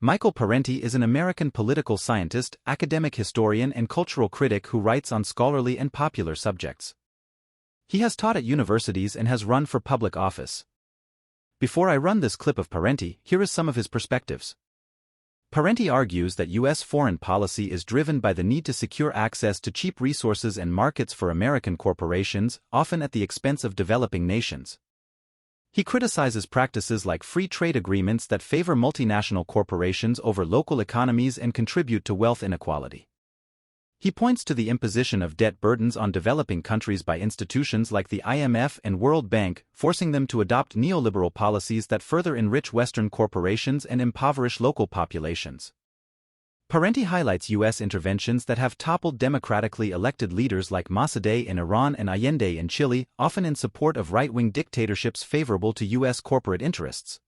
Michael Parenti is an American political scientist, academic historian and cultural critic who writes on scholarly and popular subjects. He has taught at universities and has run for public office. Before I run this clip of Parenti, here is some of his perspectives. Parenti argues that U.S. foreign policy is driven by the need to secure access to cheap resources and markets for American corporations, often at the expense of developing nations. He criticizes practices like free trade agreements that favor multinational corporations over local economies and contribute to wealth inequality. He points to the imposition of debt burdens on developing countries by institutions like the IMF and World Bank, forcing them to adopt neoliberal policies that further enrich Western corporations and impoverish local populations. Parenti highlights U.S. interventions that have toppled democratically elected leaders like Mossadegh in Iran and Allende in Chile, often in support of right-wing dictatorships favorable to U.S. corporate interests.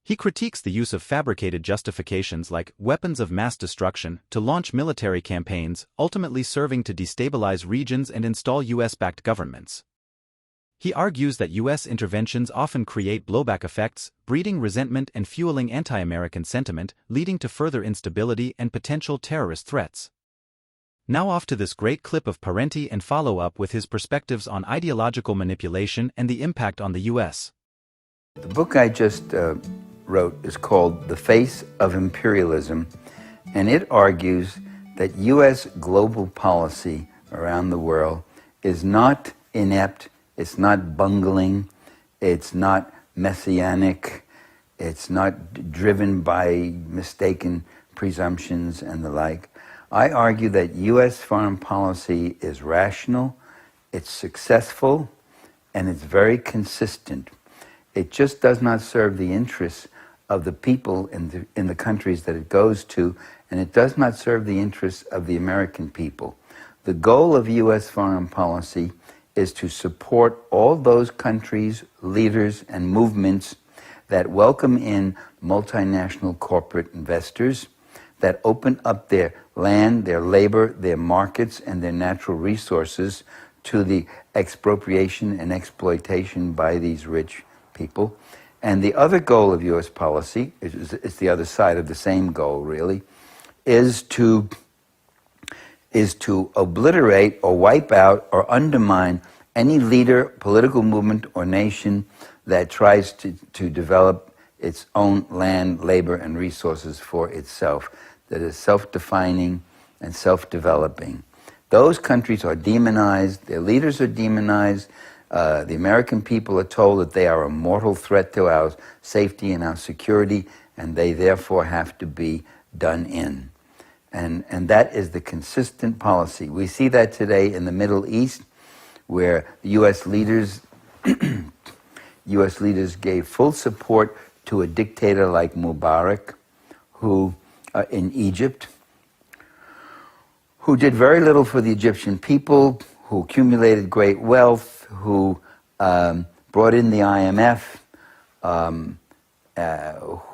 He critiques the use of fabricated justifications like weapons of mass destruction to launch military campaigns, ultimately serving to destabilize regions and install U.S.-backed governments. He argues that U.S. interventions often create blowback effects, breeding resentment and fueling anti-American sentiment, leading to further instability and potential terrorist threats. Now off to this great clip of Parenti and follow up with his perspectives on ideological manipulation and the impact on the U.S. The book I just wrote is called The Face of Imperialism, and it argues that U.S. global policy around the world is not inept, it's not bungling, it's not messianic, it's not driven by mistaken presumptions and the like. I argue that U.S. foreign policy is rational, it's successful, and it's very consistent. It just does not serve the interests of the people in the countries that it goes to, and it does not serve the interests of the American people. The goal of U.S. foreign policy is to support all those countries, leaders, and movements that welcome in multinational corporate investors, that open up their land, their labor, their markets, and their natural resources to the expropriation and exploitation by these rich people. And the other goal of U.S. policy, it's the other side of the same goal really, is to obliterate or wipe out or undermine any leader, political movement, or nation that tries to develop its own land, labor, and resources for itself, that is self-defining and self-developing. Those countries are demonized, their leaders are demonized. The American people are told that they are a mortal threat to our safety and our security, and they therefore have to be done in. And that is the consistent policy. We see that today in the Middle East, where U.S. leaders gave full support to a dictator like Mubarak, who in Egypt, who did very little for the Egyptian people, who accumulated great wealth, who brought in the IMF,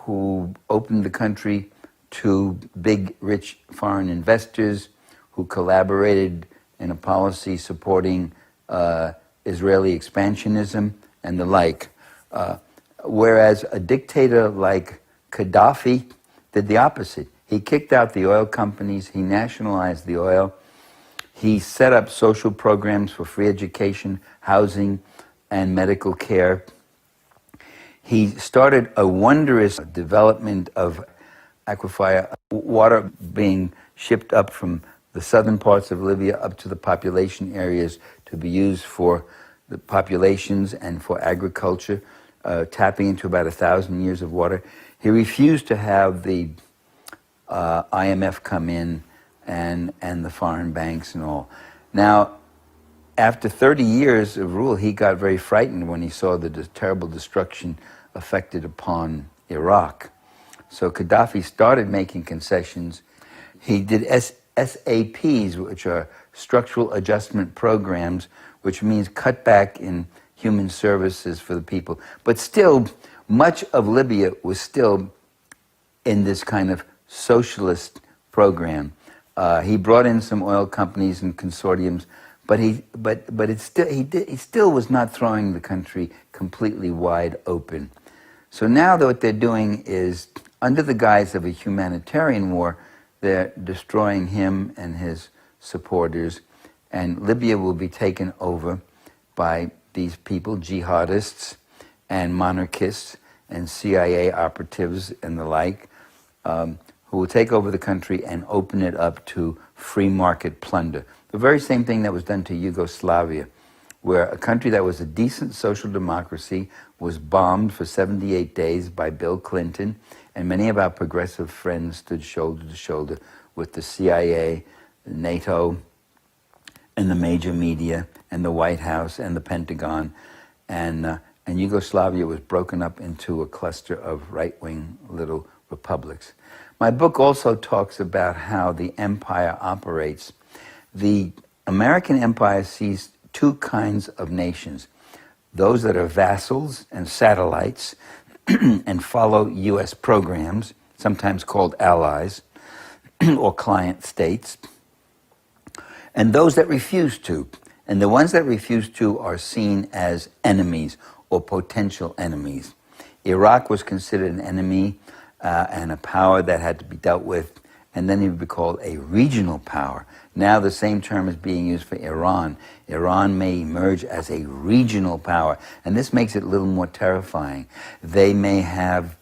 who opened the country to big, rich foreign investors, who collaborated in a policy supporting Israeli expansionism and the like. Whereas a dictator like Gaddafi did the opposite. He kicked out the oil companies, he nationalized the oil, he set up social programs for free education, housing, and medical care. He started a wondrous development of aquifer water being shipped up from the southern parts of Libya up to the population areas to be used for the populations and for agriculture, tapping into about 1,000 years of water. He refused to have the IMF come in and the foreign banks and all. Now, after 30 years of rule, he got very frightened when he saw the terrible destruction affected upon Iraq. So Gaddafi started making concessions. He did SAPs, which are structural adjustment programs, which means cut back in human services for the people. But still, much of Libya was still in this kind of socialist program. He brought in some oil companies and consortiums, but he still was not throwing the country completely wide open. So now what they're doing is, under the guise of a humanitarian war, they're destroying him and his supporters, and Libya will be taken over by these people, jihadists and monarchists and CIA operatives and the like, who will take over the country and open it up to free market plunder. The very same thing that was done to Yugoslavia, where a country that was a decent social democracy was bombed for 78 days by Bill Clinton, and many of our progressive friends stood shoulder to shoulder with the CIA, NATO, and the major media, and the White House, and the Pentagon, and Yugoslavia was broken up into a cluster of right-wing little republics. My book also talks about how the empire operates. The American empire sees two kinds of nations: those that are vassals and satellites and follow U.S. programs, sometimes called allies or client states, and those that refuse to. And the ones that refuse to are seen as enemies or potential enemies. Iraq was considered an enemy and a power that had to be dealt with, and then it would be called a regional power. Now the same term is being used for Iran. Iran may emerge as a regional power, and this makes it a little more terrifying. They may have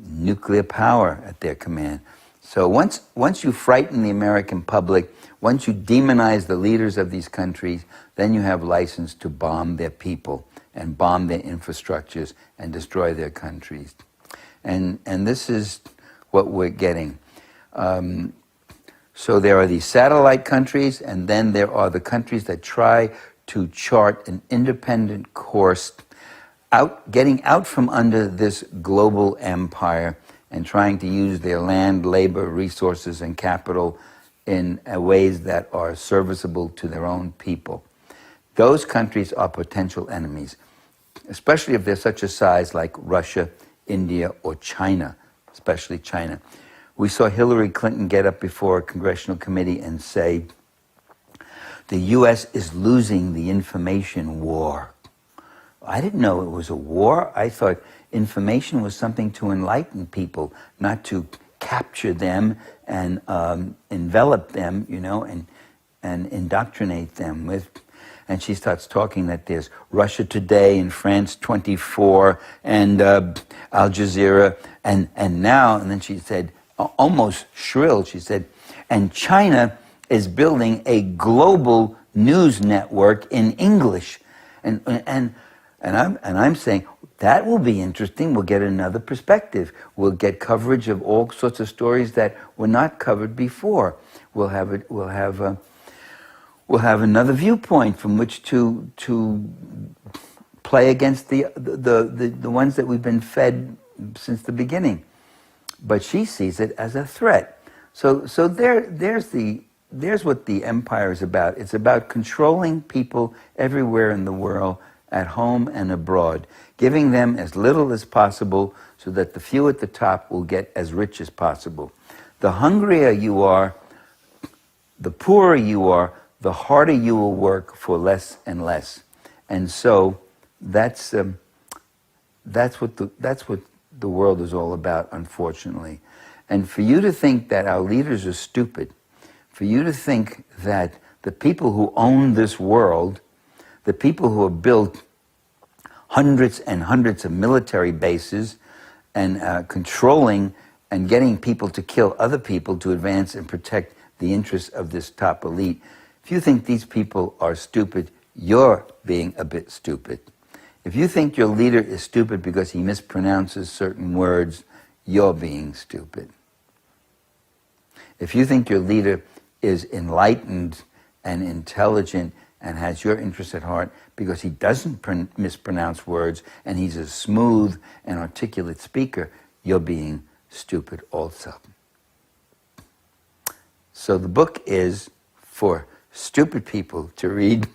nuclear power at their command. So once you frighten the American public, once you demonize the leaders of these countries, then you have license to bomb their people and bomb their infrastructures and destroy their countries. And this is what we're getting. So there are these satellite countries, and then there are the countries that try to chart an independent course, getting out from under this global empire and trying to use their land, labor, resources, and capital in ways that are serviceable to their own people. Those countries are potential enemies, especially if they're such a size like Russia, India, or China, especially China. We saw Hillary Clinton get up before a congressional committee and say, the U.S. is losing the information war. I didn't know it was a war. I thought information was something to enlighten people, not to capture them and envelop them, you know, and indoctrinate them with. And she starts talking that there's Russia Today and France 24 and Al Jazeera and now, and then she said, almost shrill, she said, and China is building a global news network in English. And I'm saying, that will be interesting. We'll get another perspective. We'll get coverage of all sorts of stories that were not covered before. We'll have another viewpoint from which to play against the ones that we've been fed since the beginning. But she sees it as a threat. So there's what the empire is about. It's about controlling people everywhere in the world, at home and abroad, giving them as little as possible so that the few at the top will get as rich as possible. The hungrier you are, the poorer you are, the harder you will work for less and less. And so that's what the world is all about, unfortunately. And for you to think that our leaders are stupid, for you to think that the people who own this world, the people who have built hundreds and hundreds of military bases and controlling and getting people to kill other people to advance and protect the interests of this top elite, if you think these people are stupid, you're being a bit stupid. If you think your leader is stupid because he mispronounces certain words, you're being stupid. If you think your leader is enlightened and intelligent and has your interests at heart because he doesn't mispronounce words and he's a smooth and articulate speaker, you're being stupid also. So the book is for stupid people to read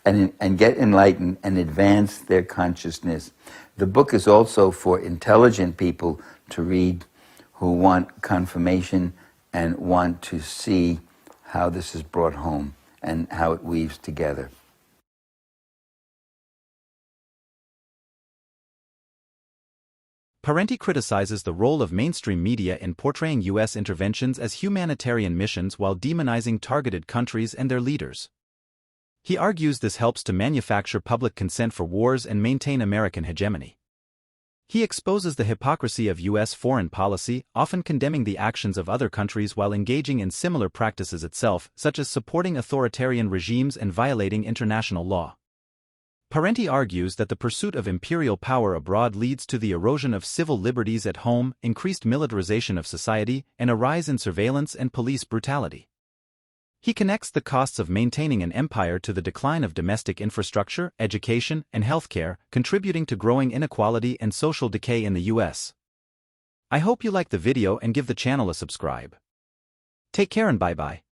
and get enlightened and advance their consciousness. The book is also for intelligent people to read who want confirmation and want to see how this is brought home and how it weaves together. Parenti criticizes the role of mainstream media in portraying U.S. interventions as humanitarian missions while demonizing targeted countries and their leaders. He argues this helps to manufacture public consent for wars and maintain American hegemony. He exposes the hypocrisy of U.S. foreign policy, often condemning the actions of other countries while engaging in similar practices itself, such as supporting authoritarian regimes and violating international law. Parenti argues that the pursuit of imperial power abroad leads to the erosion of civil liberties at home, increased militarization of society, and a rise in surveillance and police brutality. He connects the costs of maintaining an empire to the decline of domestic infrastructure, education, and healthcare, contributing to growing inequality and social decay in the U.S. I hope you like the video and give the channel a subscribe. Take care and bye-bye.